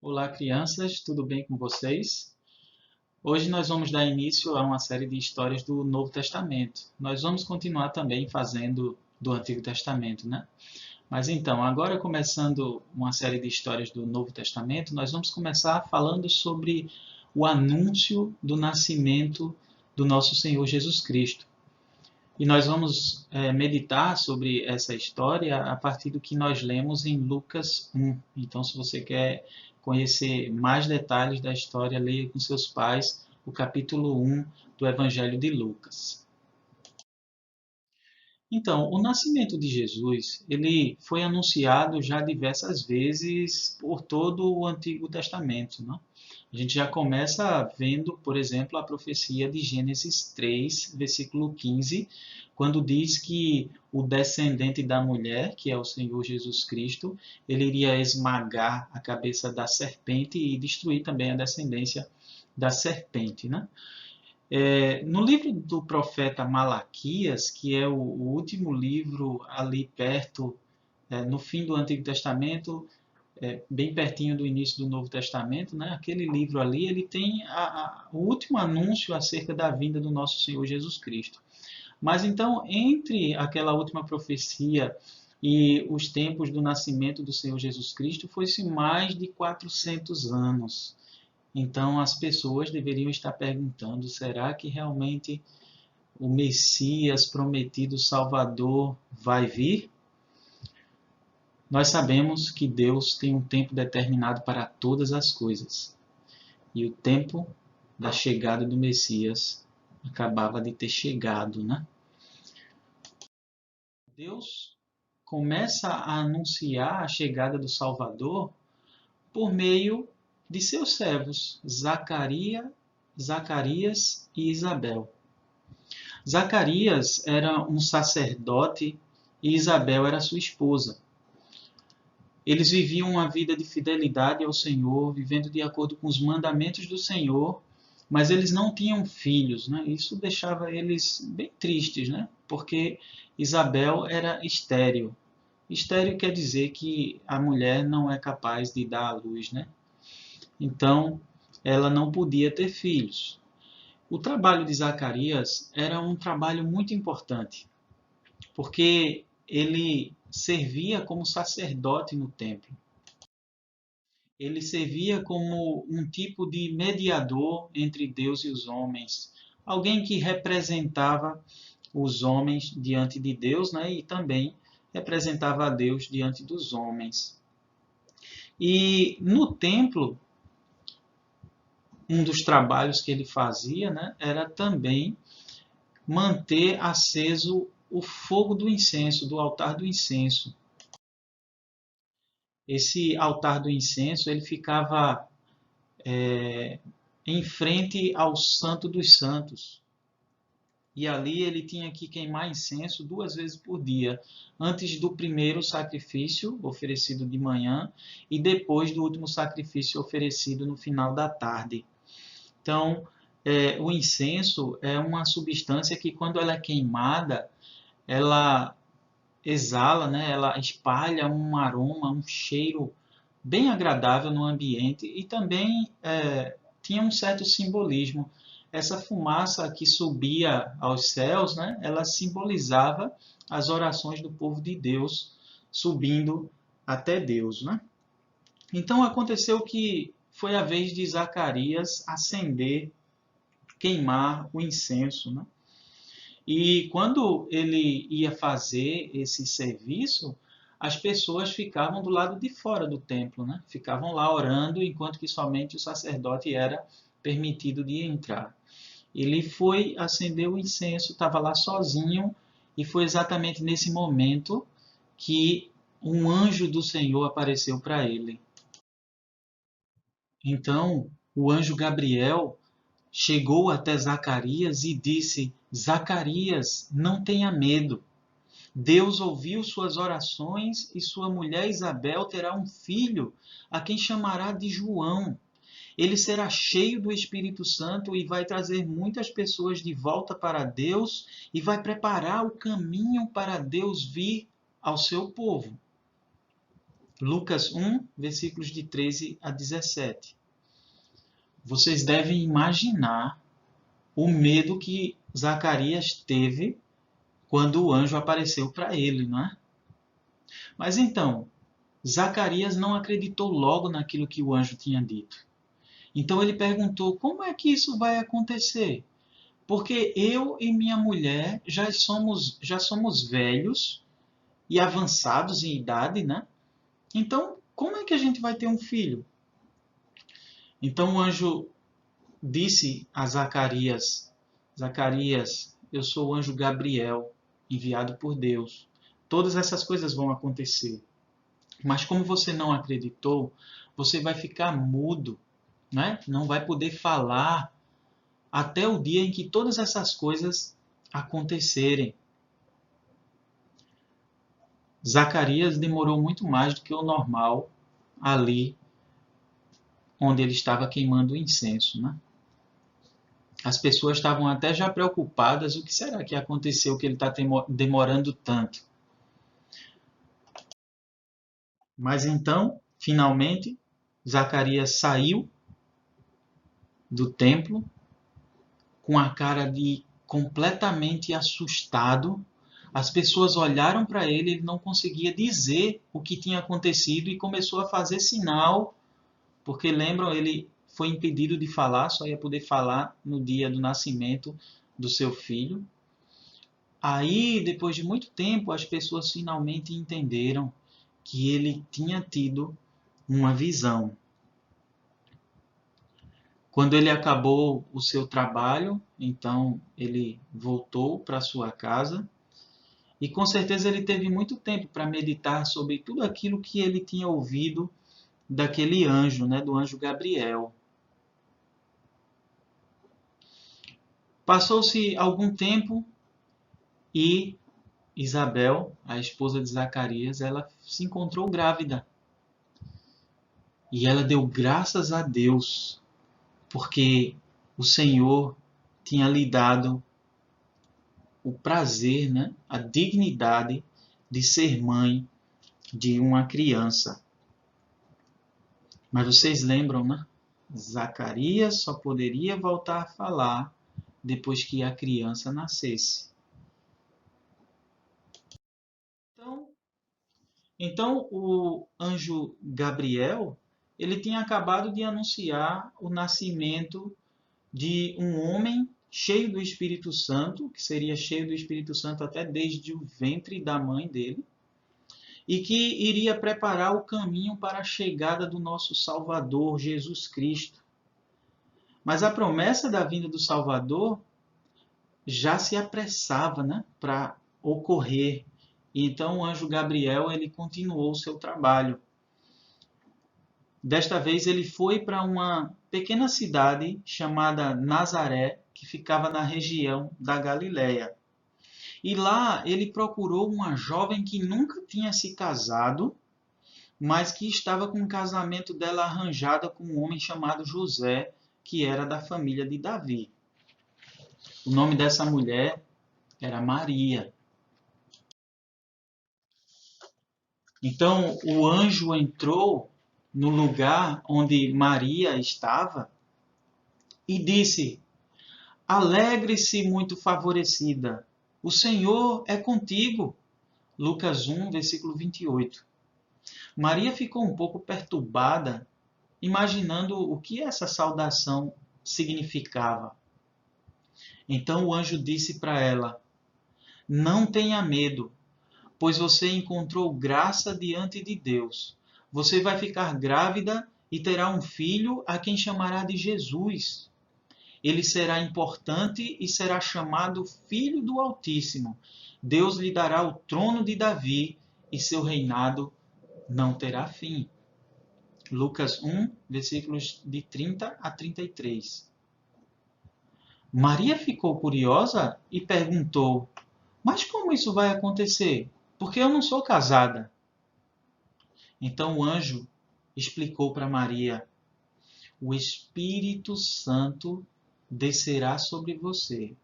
Olá, crianças, tudo bem com vocês? Hoje nós vamos dar início a uma série de histórias do Novo Testamento. Nós vamos continuar também fazendo do Antigo Testamento, né? Mas então, agora começando uma série de histórias do Novo Testamento, nós vamos começar falando sobre o anúncio do nascimento do nosso Senhor Jesus Cristo. E nós vamos meditar sobre essa história a partir do que nós lemos em Lucas 1. Então, se você quer conhecer mais detalhes da história, leia com seus pais o capítulo 1 do Evangelho de Lucas. Então, o nascimento de Jesus, ele foi anunciado já diversas vezes por todo o Antigo Testamento, não? A gente já começa vendo, por exemplo, a profecia de Gênesis 3, versículo 15, quando diz que o descendente da mulher, que é o Senhor Jesus Cristo, ele iria esmagar a cabeça da serpente e destruir também a descendência da serpente, né? No livro do profeta Malaquias, que é o último livro ali perto, no fim do Antigo Testamento, bem pertinho do início do Novo Testamento, né? Aquele livro ali, ele tem o último anúncio acerca da vinda do nosso Senhor Jesus Cristo. Mas então, entre aquela última profecia e os tempos do nascimento do Senhor Jesus Cristo, foi-se mais de 400 anos. Então, as pessoas deveriam estar perguntando: será que realmente o Messias prometido Salvador vai vir? Nós sabemos que Deus tem um tempo determinado para todas as coisas. E o tempo da chegada do Messias acabava de ter chegado, né? Deus começa a anunciar a chegada do Salvador por meio de seus servos, Zacarias e Isabel. Zacarias era um sacerdote e Isabel era sua esposa. Eles viviam uma vida de fidelidade ao Senhor, vivendo de acordo com os mandamentos do Senhor, mas eles não tinham filhos, né? Isso deixava eles bem tristes, né? Porque Isabel era estéril. Estéril quer dizer que a mulher não é capaz de dar à luz, né? Então, ela não podia ter filhos. O trabalho de Zacarias era um trabalho muito importante, porque ele servia como sacerdote no templo. Ele servia como um tipo de mediador entre Deus e os homens, alguém que representava os homens diante de Deus, né, e também representava a Deus diante dos homens. E no templo, um dos trabalhos que ele fazia, né, era também manter aceso o fogo do incenso, do altar do incenso. Esse altar do incenso ele ficava em frente ao Santo dos Santos. E ali ele tinha que queimar incenso 2 vezes por dia, antes do primeiro sacrifício oferecido de manhã e depois do último sacrifício oferecido no final da tarde. Então, o incenso é uma substância que, quando ela é queimada, ela exala, né? Ela espalha um aroma, um cheiro bem agradável no ambiente e também tinha um certo simbolismo. Essa fumaça que subia aos céus, né? Ela simbolizava as orações do povo de Deus subindo até Deus, né? Então aconteceu que foi a vez de Zacarias acender, queimar o incenso, né? E quando ele ia fazer esse serviço, as pessoas ficavam do lado de fora do templo, né? Ficavam lá orando, enquanto que somente o sacerdote era permitido de entrar. Ele foi acender o incenso, estava lá sozinho, e foi exatamente nesse momento que um anjo do Senhor apareceu para ele. Então, o anjo Gabriel chegou até Zacarias e disse: Zacarias, não tenha medo. Deus ouviu suas orações e sua mulher Isabel terá um filho, a quem chamará de João. Ele será cheio do Espírito Santo e vai trazer muitas pessoas de volta para Deus e vai preparar o caminho para Deus vir ao seu povo. Lucas 1, versículos de 13 a 17. Vocês devem imaginar o medo que Zacarias teve quando o anjo apareceu para ele, não é? Mas então, Zacarias não acreditou logo naquilo que o anjo tinha dito. Então ele perguntou: como é que isso vai acontecer? Porque eu e minha mulher já somos velhos e avançados em idade, né? Então, como é que a gente vai ter um filho? Então o anjo disse a Zacarias: Zacarias, eu sou o anjo Gabriel, enviado por Deus. Todas essas coisas vão acontecer. Mas como você não acreditou, você vai ficar mudo, né? Não vai poder falar até o dia em que todas essas coisas acontecerem. Zacarias demorou muito mais do que o normal ali onde ele estava queimando o incenso, né? As pessoas estavam até já preocupadas: o que será que aconteceu que ele está demorando tanto? Mas então, finalmente, Zacarias saiu do templo com a cara de completamente assustado. As pessoas olharam para ele, ele não conseguia dizer o que tinha acontecido e começou a fazer sinal, porque lembram, ele foi impedido de falar, só ia poder falar no dia do nascimento do seu filho. Aí, depois de muito tempo, as pessoas finalmente entenderam que ele tinha tido uma visão. Quando ele acabou o seu trabalho, então ele voltou para sua casa e com certeza ele teve muito tempo para meditar sobre tudo aquilo que ele tinha ouvido daquele anjo, né, do anjo Gabriel. Passou-se algum tempo e Isabel, a esposa de Zacarias, ela se encontrou grávida. E ela deu graças a Deus, porque o Senhor tinha lhe dado o prazer, né, a dignidade de ser mãe de uma criança. Mas vocês lembram, né? Zacarias só poderia voltar a falar depois que a criança nascesse. Então o anjo Gabriel, ele tinha acabado de anunciar o nascimento de um homem cheio do Espírito Santo, que seria cheio do Espírito Santo até desde o ventre da mãe dele, e que iria preparar o caminho para a chegada do nosso Salvador, Jesus Cristo. Mas a promessa da vinda do Salvador já se apressava, né, para ocorrer. E então o anjo Gabriel ele continuou o seu trabalho. Desta vez ele foi para uma pequena cidade chamada Nazaré, que ficava na região da Galiléia. E lá ele procurou uma jovem que nunca tinha se casado, mas que estava com o casamento dela arranjado com um homem chamado José, que era da família de Davi. O nome dessa mulher era Maria. Então o anjo entrou no lugar onde Maria estava e disse: alegre-se, muito favorecida, o Senhor é contigo. Lucas 1, versículo 28. Maria ficou um pouco perturbada, imaginando o que essa saudação significava. Então o anjo disse para ela: não tenha medo, pois você encontrou graça diante de Deus. Você vai ficar grávida e terá um filho a quem chamará de Jesus. Ele será importante e será chamado Filho do Altíssimo. Deus lhe dará o trono de Davi e seu reinado não terá fim. Lucas 1, versículos de 30 a 33. Maria ficou curiosa e perguntou: mas como isso vai acontecer? Porque eu não sou casada. Então o anjo explicou para Maria: o Espírito Santo descerá sobre você.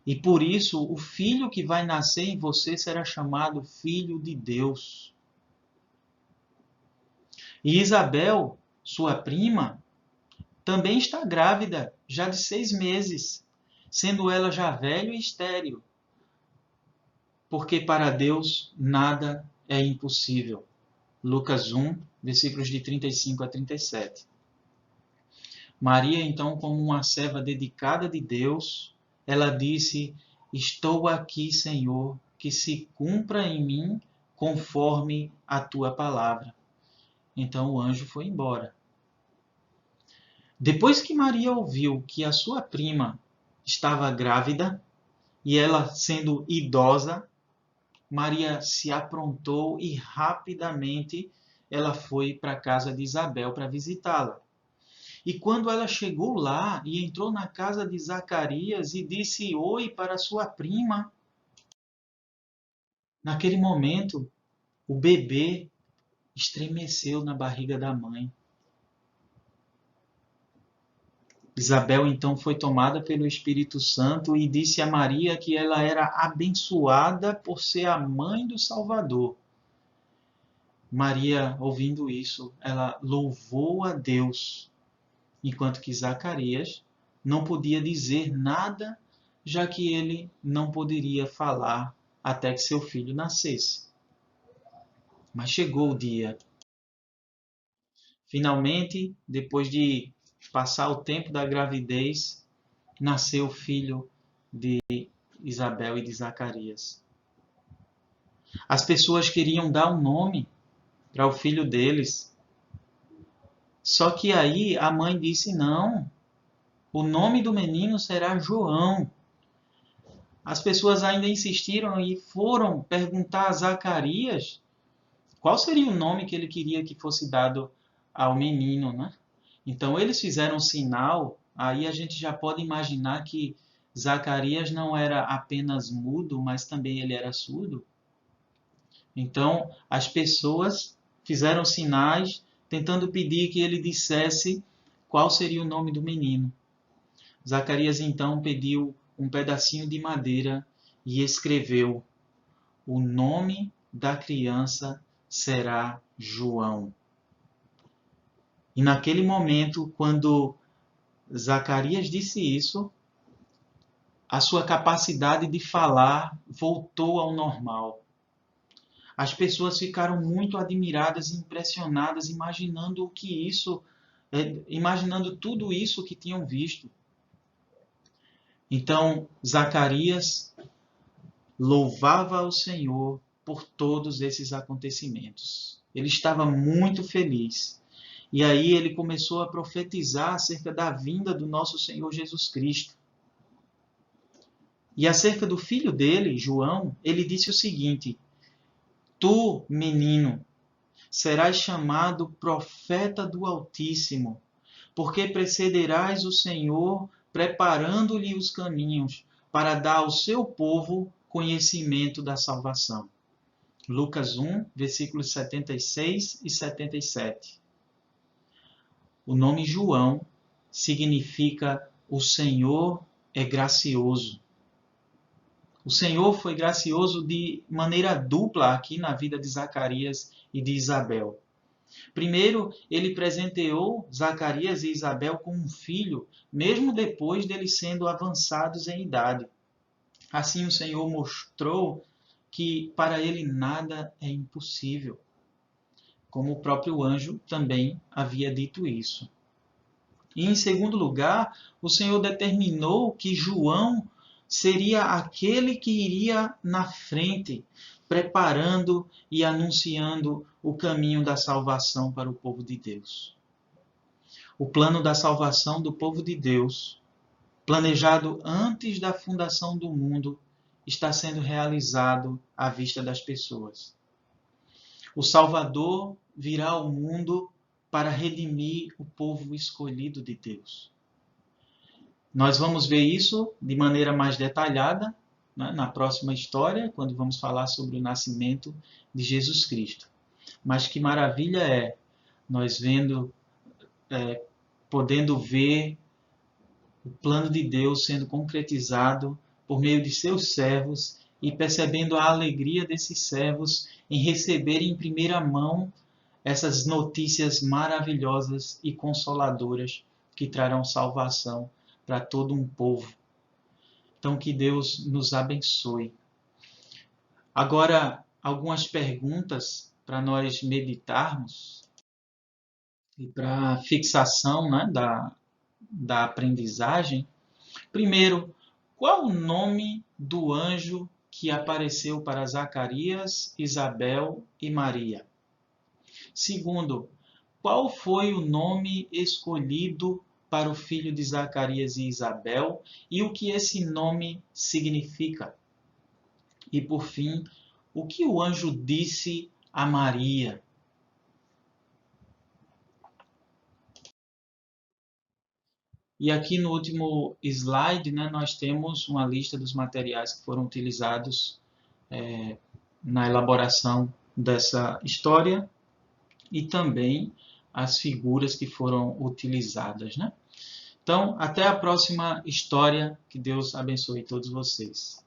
E por isso o filho que vai nascer em você será chamado Filho de Deus. E Isabel, sua prima, também está grávida, já de 6 meses, sendo ela já velha e estéril, porque para Deus nada é impossível. Lucas 1, versículos de 35 a 37. Maria, então, como uma serva dedicada de Deus, ela disse: Estou aqui, Senhor, que se cumpra em mim conforme a tua palavra. Então o anjo foi embora. Depois que Maria ouviu que a sua prima estava grávida, e ela sendo idosa, Maria se aprontou e rapidamente ela foi para a casa de Isabel para visitá-la. E quando ela chegou lá e entrou na casa de Zacarias e disse oi para sua prima, naquele momento o bebê estremeceu na barriga da mãe. Isabel então foi tomada pelo Espírito Santo e disse a Maria que ela era abençoada por ser a mãe do Salvador. Maria, ouvindo isso, ela louvou a Deus, enquanto que Zacarias não podia dizer nada, já que ele não poderia falar até que seu filho nascesse. Mas chegou o dia. Finalmente, depois de passar o tempo da gravidez, nasceu o filho de Isabel e de Zacarias. As pessoas queriam dar um nome para o filho deles. Só que aí a mãe disse: não, o nome do menino será João. As pessoas ainda insistiram e foram perguntar a Zacarias qual seria o nome que ele queria que fosse dado ao menino, né? Então eles fizeram um sinal, aí a gente já pode imaginar que Zacarias não era apenas mudo, mas também ele era surdo. Então as pessoas fizeram sinais tentando pedir que ele dissesse qual seria o nome do menino. Zacarias então pediu um pedacinho de madeira e escreveu: o nome da criança será João. E naquele momento, quando Zacarias disse isso, a sua capacidade de falar voltou ao normal. As pessoas ficaram muito admiradas e impressionadas, imaginando tudo isso que tinham visto. Então, Zacarias louvava ao Senhor por todos esses acontecimentos. Ele estava muito feliz. E aí ele começou a profetizar acerca da vinda do nosso Senhor Jesus Cristo. E acerca do filho dele, João, ele disse o seguinte: tu, menino, serás chamado profeta do Altíssimo, porque precederás o Senhor, preparando-lhe os caminhos, para dar ao seu povo conhecimento da salvação. Lucas 1, versículos 76 e 77. O nome João significa o Senhor é gracioso. O Senhor foi gracioso de maneira dupla aqui na vida de Zacarias e de Isabel. Primeiro, ele presenteou Zacarias e Isabel com um filho, mesmo depois deles sendo avançados em idade. Assim o Senhor mostrou que para ele nada é impossível, como o próprio anjo também havia dito isso. E em segundo lugar, o Senhor determinou que João seria aquele que iria na frente, preparando e anunciando o caminho da salvação para o povo de Deus. O plano da salvação do povo de Deus, planejado antes da fundação do mundo, está sendo realizado à vista das pessoas. O Salvador virá ao mundo para redimir o povo escolhido de Deus. Nós vamos ver isso de maneira mais detalhada, né, na próxima história, quando vamos falar sobre o nascimento de Jesus Cristo. Mas que maravilha é nós podendo ver o plano de Deus sendo concretizado por meio de seus servos e percebendo a alegria desses servos em receberem em primeira mão essas notícias maravilhosas e consoladoras que trarão salvação para todo um povo. Então, que Deus nos abençoe. Agora, algumas perguntas para nós meditarmos e para fixação, né, da aprendizagem. Primeiro, qual o nome do anjo que apareceu para Zacarias, Isabel e Maria? Segundo, qual foi o nome escolhido para o filho de Zacarias e Isabel e o que esse nome significa? E por fim, o que o anjo disse a Maria? E aqui no último slide, né, nós temos uma lista dos materiais que foram utilizados na elaboração dessa história e também as figuras que foram utilizadas, né? Então, até a próxima história. Que Deus abençoe todos vocês.